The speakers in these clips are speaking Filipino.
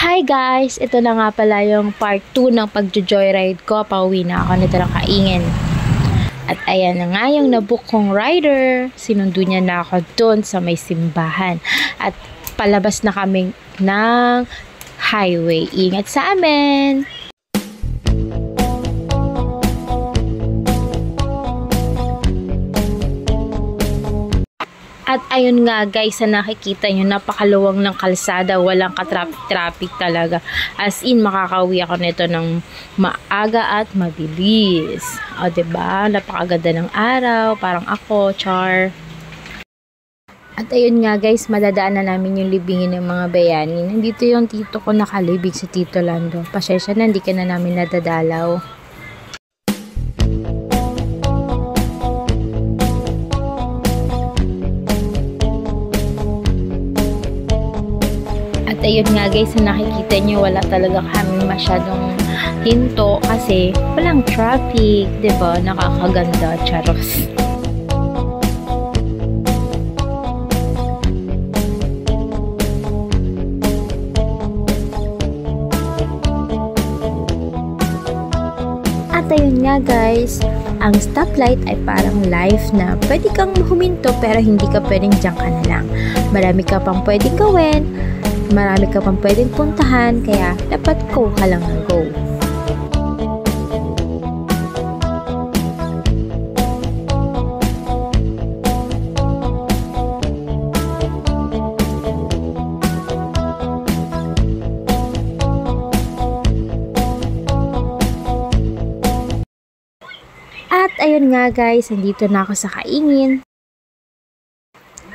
Hi guys! Ito na nga pala yung part 2 ng pagjo-joyride ko. Pauwi na ako nito ng Kaingin. At ayan na nga yung nabook kong rider. Sinundo niya na ako doon sa may simbahan. At palabas na kami ng highway. Ingat sa amin! At ayun nga guys, na nakikita nyo, napakaluwang ng kalsada, walang ka-traffic talaga. As in, makakauwi ako nito ng maaga at mabilis. O diba? Napakaganda ng araw, parang ako, char. At ayun nga guys, madadaan na namin yung libingin ng mga bayani. Nandito yung tito ko nakalibig si Tito Lando. Pasensya na, hindi ka na namin nadadalaw. At ayun nga guys, na nakikita nyo, wala talaga kami masyadong hinto kasi walang traffic, diba? Nakakaganda, charos. At ayun nga guys, ang stoplight ay parang live na pwede kang huminto pero hindi ka pwedeng diyan ka na lang. Marami ka pang pwedeng gawin. Marami ka pang pwedeng puntahan, kaya dapat go ka lang ng go. At ayun nga guys, nandito na ako sa Kaingin.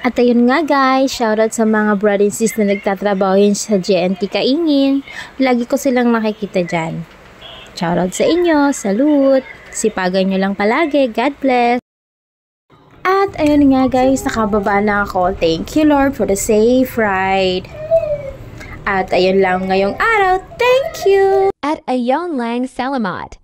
At ayun nga guys, shoutout sa mga brother and sis na nagtatrabaho yun sa GNT Kaingin. Lagi ko silang nakikita dyan. Shoutout sa inyo, salute, sipagan nyo lang palagi, God bless. At ayun nga guys, nakababa na ako. Thank you Lord for the safe ride. At ayun lang ngayong araw, thank you! At Ayon Lang Salamat.